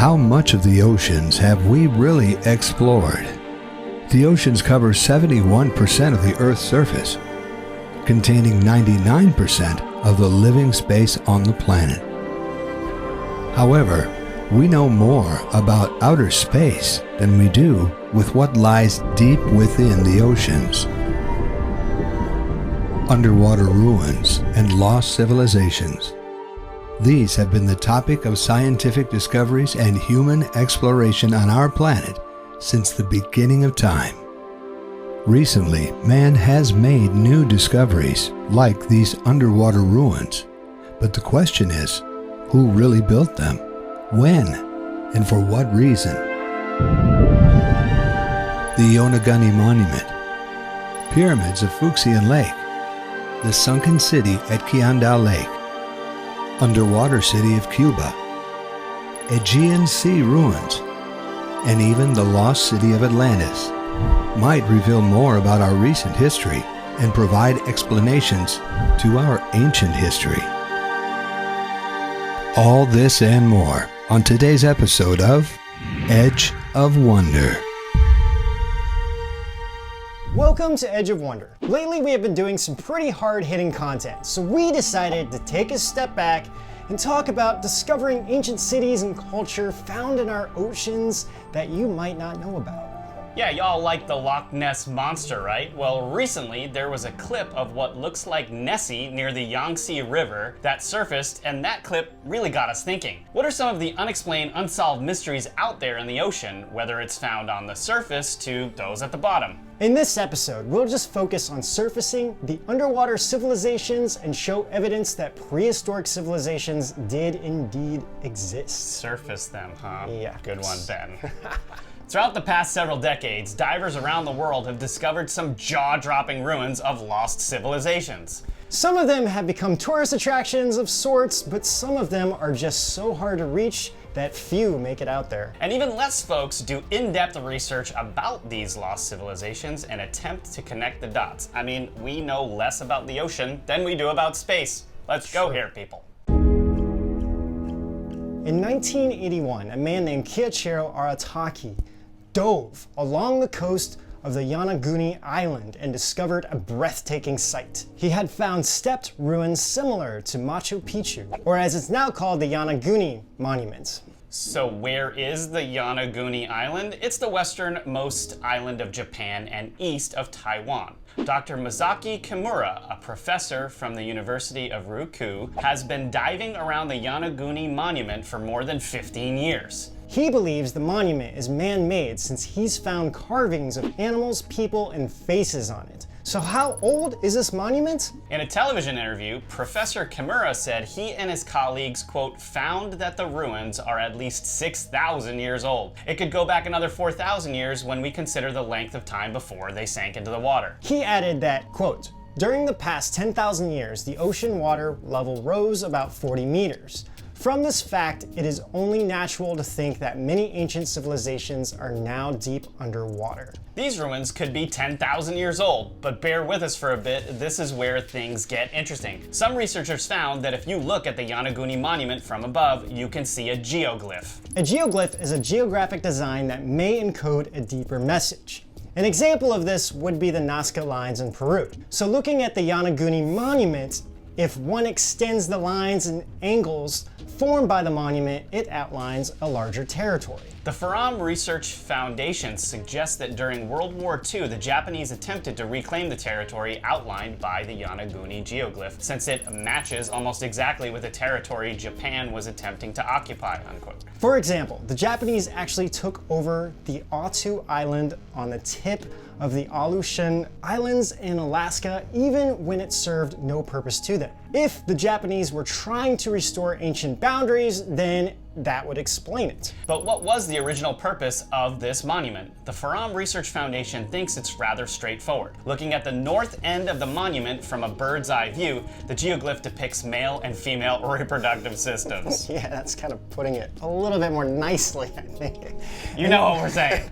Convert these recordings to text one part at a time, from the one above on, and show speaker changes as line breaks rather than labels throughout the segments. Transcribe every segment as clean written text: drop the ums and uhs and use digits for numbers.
How much of the oceans have we really explored? The oceans cover 71% of the Earth's surface, containing 99% of the living space on the planet. However, we know more about outer space than we do with what lies deep within the oceans. Underwater ruins and lost civilizations. These have been the topic of scientific discoveries and human exploration on our planet since the beginning of time. Recently, man has made new discoveries like these underwater ruins, but the question is, who really built them? When? And for what reason? The Yonaguni Monument, Pyramids of Fuxian Lake, the sunken city at Qiandao Lake, underwater city of Cuba, Aegean Sea ruins, and even the lost city of Atlantis might reveal more about our recent history and provide explanations to our ancient history. All this and more on today's episode of Edge of Wonder.
Welcome to Edge of Wonder. Lately we have been doing some pretty hard-hitting content, so we decided to take a step back and talk about discovering ancient cities and culture found in our oceans that you might not know about.
Yeah, y'all like the Loch Ness Monster, right? Well, recently there was a clip of what looks like Nessie near the Yangtze River that surfaced, and that clip really got us thinking. What are some of the unexplained, unsolved mysteries out there in the ocean, whether it's found on the surface to those at the bottom?
In this episode, we'll just focus on surfacing the underwater civilizations and show evidence that prehistoric civilizations did indeed exist.
Surface them, huh?
Yeah.
Good one, Ben. Throughout the past several decades, divers around the world have discovered some jaw-dropping ruins of lost civilizations.
Some of them have become tourist attractions of sorts, but some of them are just so hard to reach that few make it out there.
And even less folks do in-depth research about these lost civilizations and attempt to connect the dots. I mean, we know less about the ocean than we do about space. Let's go here, people.
In 1981, a man named Kiichiro Arataki dove along the coast of the Yonaguni Island and discovered a breathtaking sight. He had found stepped ruins similar to Machu Picchu, or as it's now called, the Yonaguni Monument.
So where is the Yonaguni Island? It's the westernmost island of Japan and east of Taiwan. Dr. Masaki Kimura, a professor from the University of Ryukyu, has been diving around the Yonaguni Monument for more than 15 years.
He believes the monument is man-made since he's found carvings of animals, people, and faces on it. So how old is this monument?
In a television interview, Professor Kimura said he and his colleagues, quote, found that the ruins are at least 6,000 years old. It could go back another 4,000 years when we consider the length of time before they sank into the water.
He added that, quote, during the past 10,000 years, the ocean water level rose about 40 meters. From this fact, it is only natural to think that many ancient civilizations are now deep underwater.
These ruins could be 10,000 years old, but bear with us for a bit, this is where things get interesting. Some researchers found that if you look at the Yonaguni Monument from above, you can see a geoglyph.
A geoglyph is a geographic design that may encode a deeper message. An example of this would be the Nazca lines in Peru. So looking at the Yonaguni Monument, if one extends the lines and angles formed by the monument, it outlines a larger territory.
The Ferram Research Foundation suggests that during World War II, the Japanese attempted to reclaim the territory outlined by the Yonaguni geoglyph, since it matches almost exactly with the territory Japan was attempting to occupy, unquote.
For example, the Japanese actually took over the Attu Island on the tip of the Aleutian Islands in Alaska, even when it served no purpose to them. If the Japanese were trying to restore ancient boundaries, then that would explain it.
But what was the original purpose of this monument? The Ferram Research Foundation thinks it's rather straightforward. Looking at the north end of the monument from a bird's eye view, the geoglyph depicts male and female reproductive systems.
Yeah, that's kind of putting it a little bit more nicely, I think.
You know what we're saying.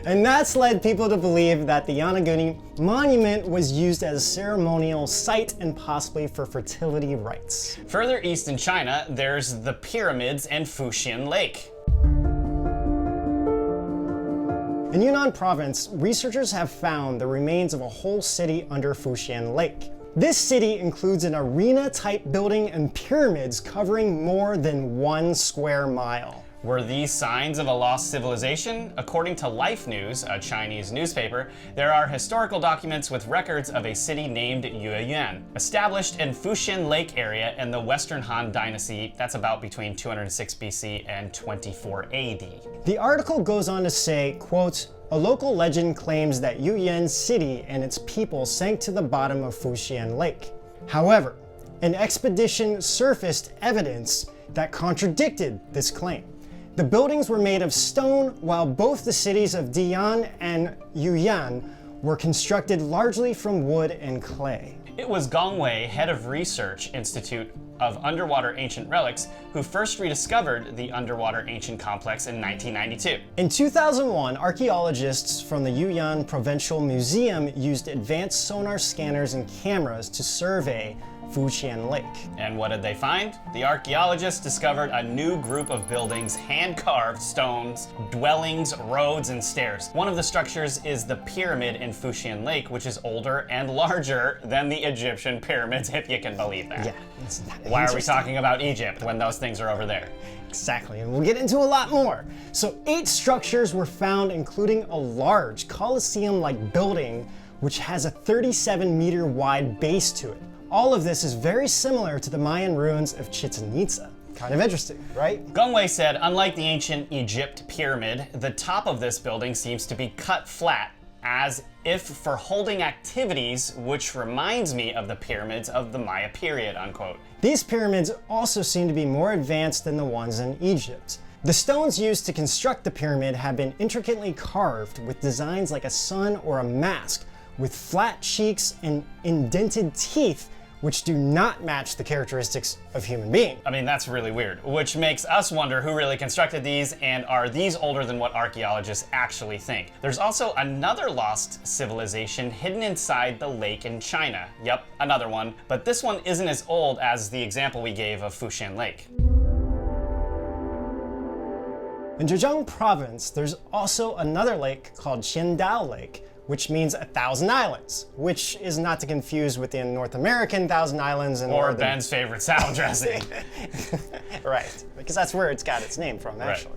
And that's led people to believe that the Yonaguni Monument was used as a ceremonial site and possibly for fertility rites.
Further east in China, there's the pyramids and Fuxian Lake.
In Yunnan province, researchers have found the remains of a whole city under Fuxian Lake. This city includes an arena-type building and pyramids covering more than 1 square mile.
Were these signs of a lost civilization? According to Life News, a Chinese newspaper, there are historical documents with records of a city named Yueyuan, established in Fuxian Lake area in the Western Han Dynasty. That's about between 206 BC and 24 AD.
The article goes on to say, quote, "A local legend claims that Yueyuan city and its people sank to the bottom of Fuxian Lake. However, an expedition surfaced evidence that contradicted this claim. The buildings were made of stone, while both the cities of Dian and Yuyan were constructed largely from wood and clay."
It was Gong Wei, head of Research Institute of Underwater Ancient Relics, who first rediscovered the underwater ancient complex in 1992.
In 2001, archaeologists from the Yuyuan Provincial Museum used advanced sonar scanners and cameras to survey Fuxian Lake.
And what did they find? The archaeologists discovered a new group of buildings, hand-carved stones, dwellings, roads, and stairs. One of the structures is the pyramid in Fuxian Lake, which is older and larger than the Egyptian pyramids, if you can believe that.
Yeah.
Why are we talking about Egypt when those things are over there?
Exactly, and we'll get into a lot more. So 8 structures were found, including a large Colosseum-like building, which has a 37-meter wide base to it. All of this is very similar to the Mayan ruins of Chichen Itza. Kind of interesting, right?
Gong Wei said, unlike the ancient Egypt pyramid, the top of this building seems to be cut flat, as if for holding activities, which reminds me of the pyramids of the Maya period, unquote.
These pyramids also seem to be more advanced than the ones in Egypt. The stones used to construct the pyramid have been intricately carved with designs like a sun or a mask, with flat cheeks and indented teeth, which do not match the characteristics of human beings.
I mean, that's really weird, which makes us wonder who really constructed these, and are these older than what archaeologists actually think? There's also another lost civilization hidden inside the lake in China. Yep, another one, but this one isn't as old as the example we gave of Fuxian Lake.
In Zhejiang province, there's also another lake called Qingdao Lake, which means 1,000 islands, which is not to confuse with the North American Thousand Islands.
Or Ben's favorite salad dressing.
Right, because that's where it's got its name from, actually.
Right.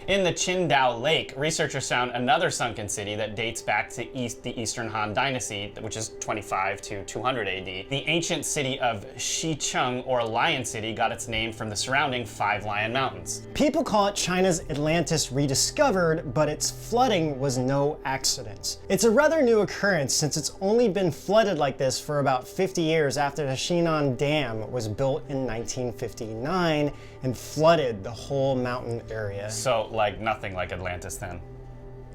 In the Qingdao Lake, researchers found another sunken city that dates back to the Eastern Han Dynasty, which is 25 to 200 AD. The ancient city of Xicheng, or Lion City, got its name from the surrounding 5 Lion Mountains.
People call it China's Atlantis rediscovered, but its flooding was no accident. It's a rather new occurrence since it's only been flooded like this for about 50 years after the Xinan Dam was built in 1959 and flooded the whole mountain area.
So, like, nothing like Atlantis then.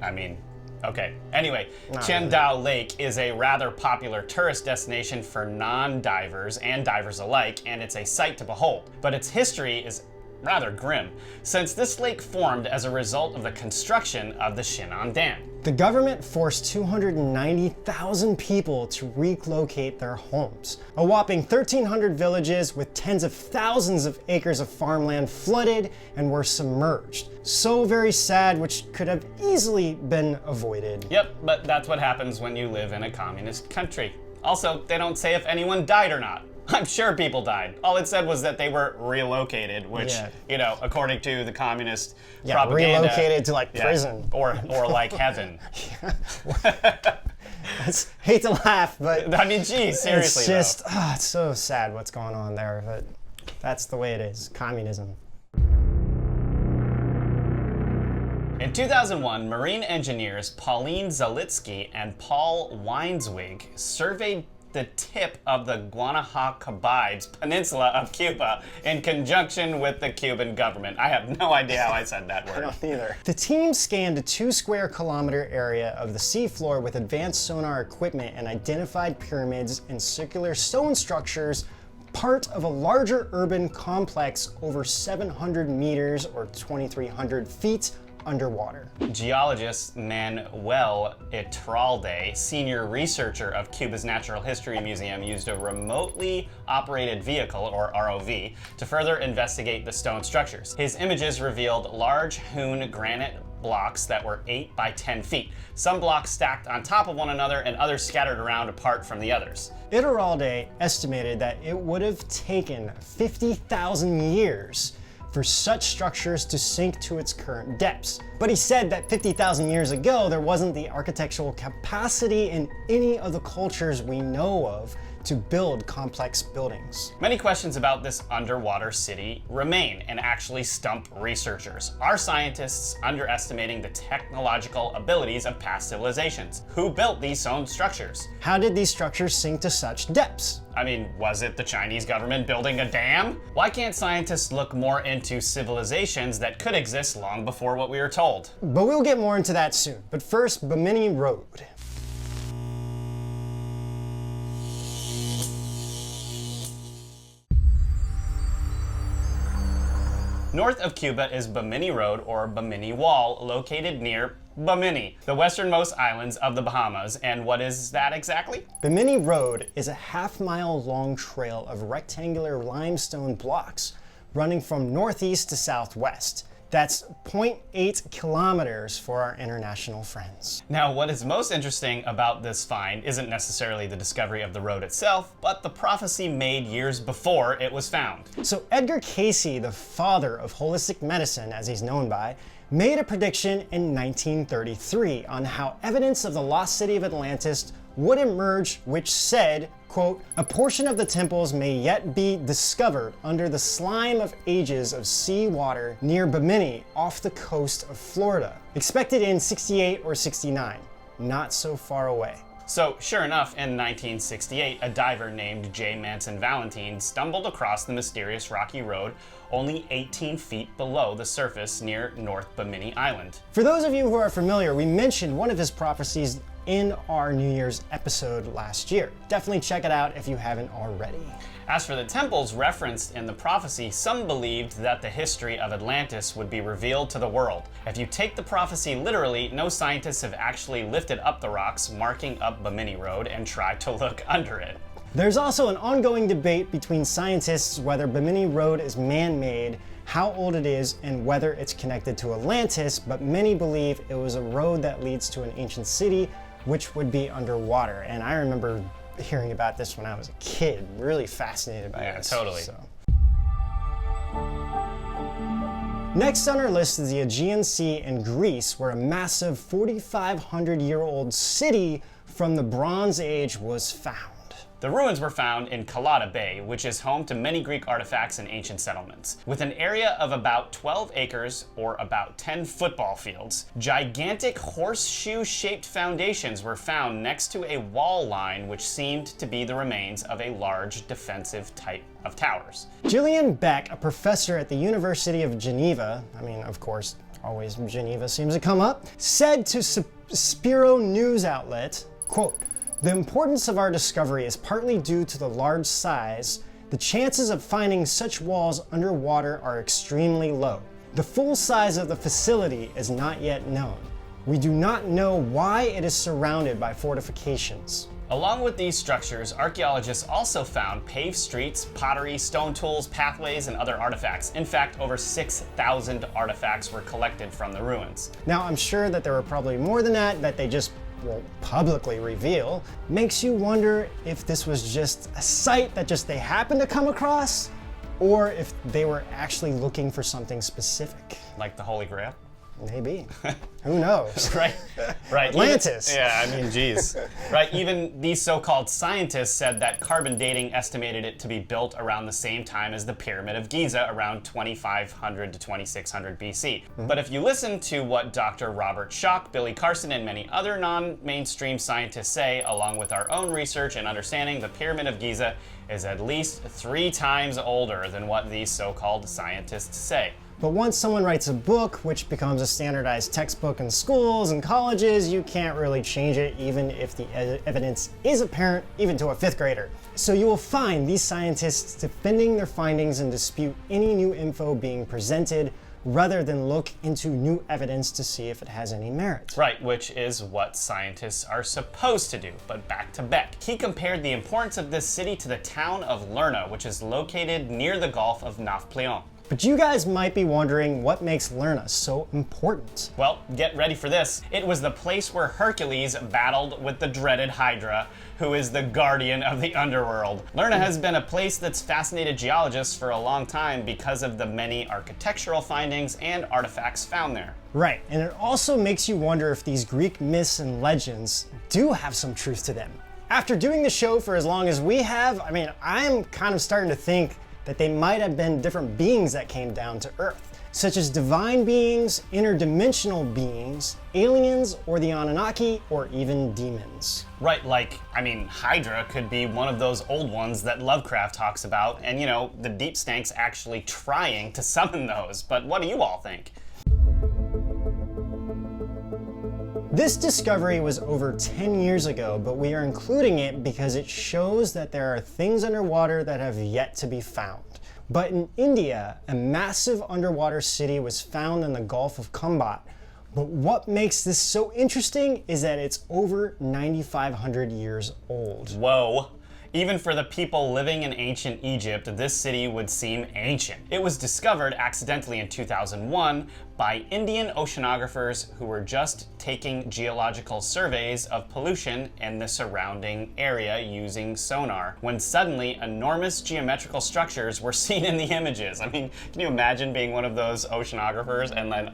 I mean, okay. Anyway, Qingdao Lake is a rather popular tourist destination for non-divers and divers alike, and it's a sight to behold. But its history is rather grim, since this lake formed as a result of the construction of the Xinan Dam.
The government forced 290,000 people to relocate their homes. A whopping 1,300 villages with tens of thousands of acres of farmland flooded and were submerged. So very sad, which could have easily been avoided.
Yep, but that's what happens when you live in a communist country. Also, they don't say if anyone died or not. I'm sure people died. All it said was that they were relocated, which, you know, according to the communist propaganda,
relocated to like prison.
Or like heaven.
Hate to laugh, but
I mean, geez, seriously,
it's just, it's so sad what's going on there, but that's the way it is, communism.
In 2001, marine engineers Pauline Zalitsky and Paul Weinswig surveyed the tip of the Guanacabides Peninsula of Cuba in conjunction with the Cuban government. I have no idea how I said that word.
I don't either. The team scanned a 2 square kilometer area of the seafloor with advanced sonar equipment and identified pyramids and circular stone structures, part of a larger urban complex over 700 meters or 2,300 feet underwater.
Geologist Manuel Iturralde, senior researcher of Cuba's Natural History Museum, used a remotely operated vehicle, or ROV, to further investigate the stone structures. His images revealed large hewn granite blocks that were 8 by 10 feet. Some blocks stacked on top of one another and others scattered around apart from the others.
Iturralde estimated that it would have taken 50,000 years for such structures to sink to its current depths. But he said that 50,000 years ago, there wasn't the architectural capacity in any of the cultures we know of to build complex buildings.
Many questions about this underwater city remain and actually stump researchers. Are scientists underestimating the technological abilities of past civilizations? Who built these stone structures?
How did these structures sink to such depths?
I mean, was it the Chinese government building a dam? Why can't scientists look more into civilizations that could exist long before what we were told?
But we'll get more into that soon. But first, Bimini Road.
North of Cuba is Bimini Road, or Bimini Wall, located near Bimini, the westernmost islands of the Bahamas. And what is that exactly?
Bimini Road is a half-mile long trail of rectangular limestone blocks running from northeast to southwest. That's 0.8 kilometers for our international friends.
Now, what is most interesting about this find isn't necessarily the discovery of the road itself, but the prophecy made years before it was found.
So Edgar Cayce, the father of holistic medicine, as he's known by, made a prediction in 1933 on how evidence of the lost city of Atlantis would emerge, which said, quote, "A portion of the temples may yet be discovered under the slime of ages of sea water near Bimini off the coast of Florida. Expected in 68 or 69, not so far away."
So, sure enough, in 1968, a diver named J. Manson Valentine stumbled across the mysterious rocky road only 18 feet below the surface near North Bimini Island.
For those of you who are familiar, we mentioned one of his prophecies in our New Year's episode last year. Definitely check it out if you haven't already.
As for the temples referenced in the prophecy, some believed that the history of Atlantis would be revealed to the world. If you take the prophecy literally, no scientists have actually lifted up the rocks marking up Bimini Road and tried to look under it.
There's also an ongoing debate between scientists whether Bimini Road is man-made, how old it is, and whether it's connected to Atlantis, but many believe it was a road that leads to an ancient city, which would be underwater. And I remember hearing about this when I was a kid, really fascinated by this.
Yeah, totally.
So. Next on our list is the Aegean Sea in Greece, where a massive 4,500-year-old city from the Bronze Age was found.
The ruins were found in Kalata Bay, which is home to many Greek artifacts and ancient settlements. With an area of about 12 acres, or about 10 football fields, gigantic horseshoe-shaped foundations were found next to a wall line which seemed to be the remains of a large defensive type of towers.
Gillian Beck, a professor at the University of Geneva, I mean, of course, always Geneva seems to come up, said to Spiro news outlet, quote, "The importance of our discovery is partly due to the large size. The chances of finding such walls underwater are extremely low. The full size of the facility is not yet known. We do not know why it is surrounded by fortifications."
Along with these structures, archaeologists also found paved streets, pottery, stone tools, pathways, and other artifacts. In fact, over 6,000 artifacts were collected from the ruins.
Now, I'm sure that there were probably more than that they just won't publicly reveal. Makes you wonder if this was just a site that just they happened to come across, or if they were actually looking for something specific.
Like the Holy Grail?
Maybe. Who knows?
Right.
Atlantis.
Yeah, I mean, geez. Right, even these so-called scientists said that carbon dating estimated it to be built around the same time as the Pyramid of Giza, around 2500 to 2600 BC. But if you listen to what Dr. Robert Schoch, Billy Carson, and many other non-mainstream scientists say, along with our own research and understanding, the Pyramid of Giza is at least 3 times older than what these so-called scientists say.
But once someone writes a book, which becomes a standardized textbook in schools and colleges, you can't really change it, even if the evidence is apparent, even to a 5th grader. So you will find these scientists defending their findings and dispute any new info being presented, rather than look into new evidence to see if it has any merit.
Right, which is what scientists are supposed to do. But back to Beck. He compared the importance of this city to the town of Lerna, which is located near the Gulf of Nafplion.
But you guys might be wondering what makes Lerna so important.
Well, get ready for this. It was the place where Hercules battled with the dreaded Hydra, who is the guardian of the underworld. Lerna has been a place that's fascinated geologists for a long time because of the many architectural findings and artifacts found there.
Right, and it also makes you wonder if these Greek myths and legends do have some truth to them. After doing the show for as long as we have, I'm kind of starting to think that they might have been different beings that came down to Earth, such as divine beings, interdimensional beings, aliens, or the Anunnaki, or even demons.
Right, Hydra could be one of those old ones that Lovecraft talks about, and the deep stank's actually trying to summon those. But what do you all think?
This discovery was over 10 years ago, but we are including it because it shows that there are things underwater that have yet to be found. But in India, a massive underwater city was found in the Gulf of Kumbat. But what makes this so interesting is that it's over 9,500 years old.
Whoa. Even for the people living in ancient Egypt, this city would seem ancient. It was discovered accidentally in 2001 by Indian oceanographers who were just taking geological surveys of pollution in the surrounding area using sonar, when suddenly enormous geometrical structures were seen in the images. Can you imagine being one of those oceanographers and then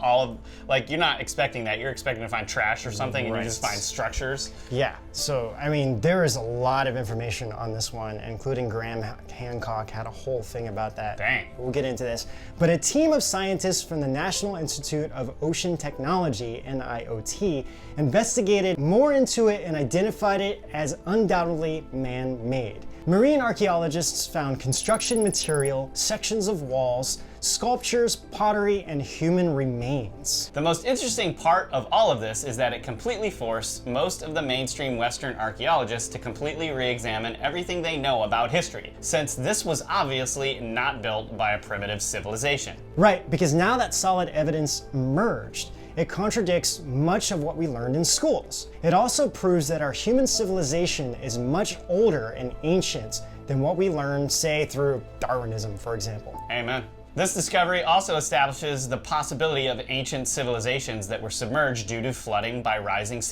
you're not expecting that, you're expecting to find trash or something, and you just find structures?
Yeah, so there is a lot of information on this one, including Graham Hancock had a whole thing about that.
Dang.
We'll get into this. But a team of scientists from the National Institute of Ocean Technology, NIOT, investigated more into it and identified it as undoubtedly man-made. Marine archaeologists found construction material, sections of walls, sculptures, pottery, and human remains.
The most interesting part of all of this is that it completely forced most of the mainstream Western archaeologists to completely re-examine everything they know about history, since this was obviously not built by a primitive civilization.
Right, because now that solid evidence emerged, it contradicts much of what we learned in schools. It also proves that our human civilization is much older and ancient than what we learned, say, through Darwinism, for example.
Amen. This discovery also establishes the possibility of ancient civilizations that were submerged due to flooding by rising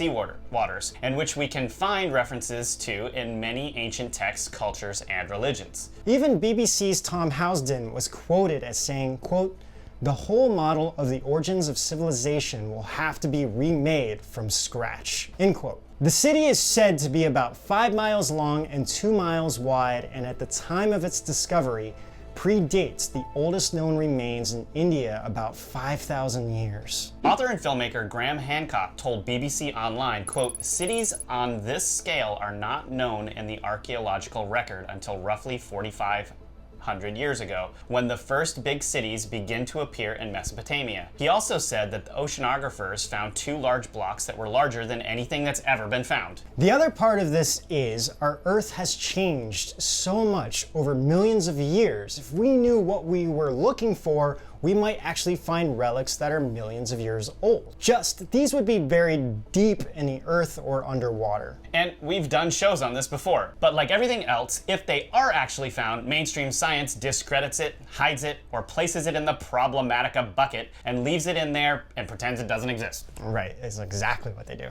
waters, and which we can find references to in many ancient texts, cultures, and religions.
Even BBC's Tom Housden was quoted as saying, quote, "The whole model of the origins of civilization will have to be remade from scratch," end quote. The city is said to be about 5 miles long and 2 miles wide, and at the time of its discovery, predates the oldest known remains in India about 5,000 years.
Author and filmmaker Graham Hancock told BBC Online, quote, "Cities on this scale are not known in the archaeological record until roughly 4,500 years ago, when the first big cities begin to appear in Mesopotamia." He also said that the oceanographers found 2 large blocks that were larger than anything that's ever been found.
The other part of this is our Earth has changed so much over millions of years. If we knew what we were looking for, we might actually find relics that are millions of years old. Just, these would be buried deep in the earth or underwater.
And we've done shows on this before, but like everything else, if they are actually found, mainstream science discredits it, hides it, or places it in the problematica bucket and leaves it in there and pretends it doesn't exist.
Right, it's exactly what they do.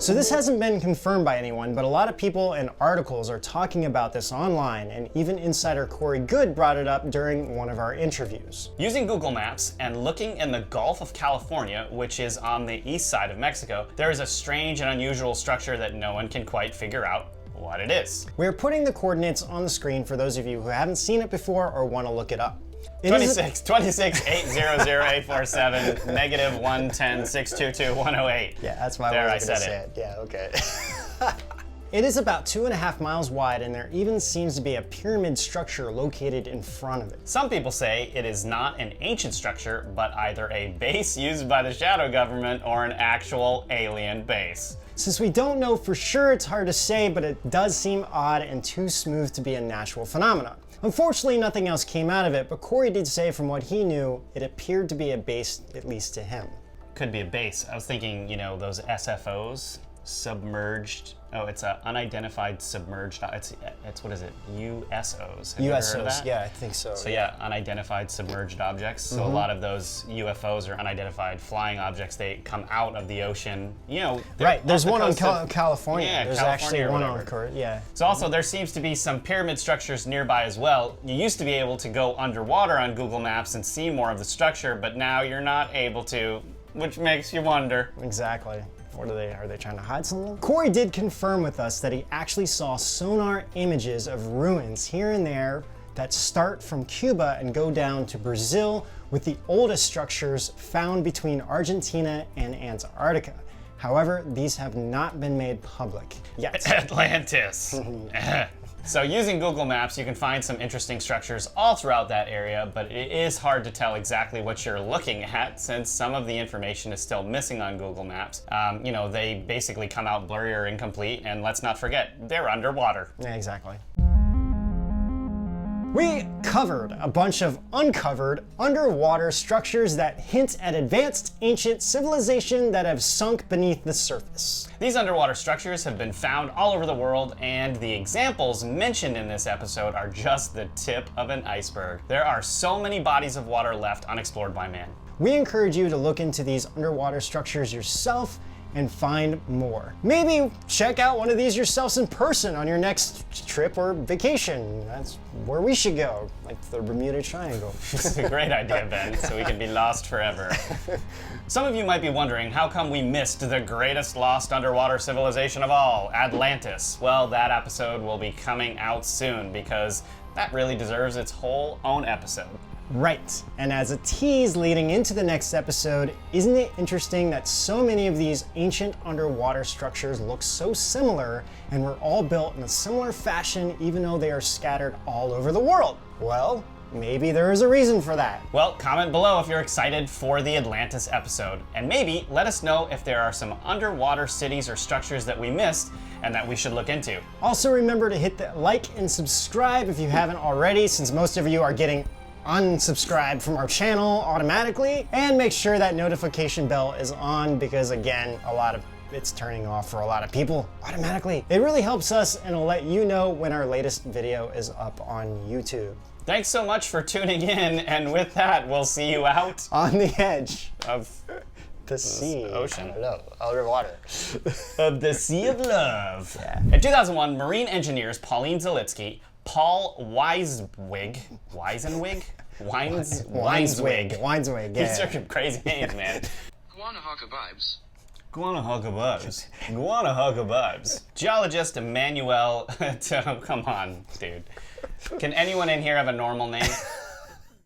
So this hasn't been confirmed by anyone, but a lot of people and articles are talking about this online, and even insider Corey Good brought it up during one of our interviews.
Using Google Maps and looking in the Gulf of California, which is on the east side of Mexico, there is a strange and unusual structure that no one can quite figure out what it is.
We're putting the coordinates on the screen for those of you who haven't seen it before or want to look it up.
26 800-847 -110 622 108.
Yeah, that's my
There,
way
I
of gonna
said
say
it.
it. Yeah, okay. It is about 2.5 miles wide, and there even seems to be a pyramid structure located in front of it.
Some people say it is not an ancient structure, but either a base used by the shadow government or an actual alien base.
Since we don't know for sure, it's hard to say, but it does seem odd and too smooth to be a natural phenomenon. Unfortunately, nothing else came out of it, but Corey did say from what he knew, it appeared to be a base, at least to him.
Could be a base. I was thinking, you know, those SFOs, submerged. Oh, it's a unidentified submerged. It's what is it? USOs. Have you ever heard of that?
Yeah, I think so.
So yeah, unidentified submerged objects. So a lot of those UFOs are unidentified flying objects. They come out of the ocean. You know.
Right. There's one on
of
California.
Yeah,
There's
California
actually
or
one
whatever.
on yeah.
So also there seems to be some pyramid structures nearby as well. You used to be able to go underwater on Google Maps and see more of the structure, but now you're not able to, which makes you wonder.
Exactly. What are they trying to hide something? Corey did confirm with us that he actually saw sonar images of ruins here and there that start from Cuba and go down to Brazil, with the oldest structures found between Argentina and Antarctica. However, these have not been made public yet.
Atlantis. So using Google Maps, you can find some interesting structures all throughout that area, but it is hard to tell exactly what you're looking at since some of the information is still missing on Google Maps. You know, they basically come out blurry or incomplete, and let's not forget, they're underwater.
Yeah, exactly. We covered a bunch of uncovered underwater structures that hint at advanced ancient civilization that have sunk beneath the surface.
These underwater structures have been found all over the world, and the examples mentioned in this episode are just the tip of an iceberg. There are so many bodies of water left unexplored by man.
We encourage you to look into these underwater structures yourself and find more. Maybe check out one of these yourselves in person on your next trip or vacation. That's where we should go, like the Bermuda Triangle.
It's a great idea, Ben, so we can be lost forever. Some of you might be wondering, how come we missed the greatest lost underwater civilization of all, Atlantis? Well, that episode will be coming out soon because that really deserves its whole own episode.
Right, and as a tease leading into the next episode, isn't it interesting that so many of these ancient underwater structures look so similar and were all built in a similar fashion even though they are scattered all over the world? Well, maybe there is a reason for that.
Well, comment below if you're excited for the Atlantis episode, and maybe let us know if there are some underwater cities or structures that we missed and that we should look into.
Also remember to hit the like and subscribe if you haven't already, since most of you are getting unsubscribe from our channel automatically, and make sure that notification bell is on because again, it's turning off for a lot of people automatically. It really helps us and it'll let you know when our latest video is up on YouTube.
Thanks so much for tuning in, and with that, we'll see you out
On the edge
of
the sea.
ocean.
Underwater.
Of the Sea of Love.
Yeah.
In 2001, marine engineers Pauline Zalitsky, Paul Weiswig,
Weinswig, yeah.
These are crazy names, man. Guanahugabibes. Geologist Emmanuel, come on, dude. Can anyone in here have a normal name?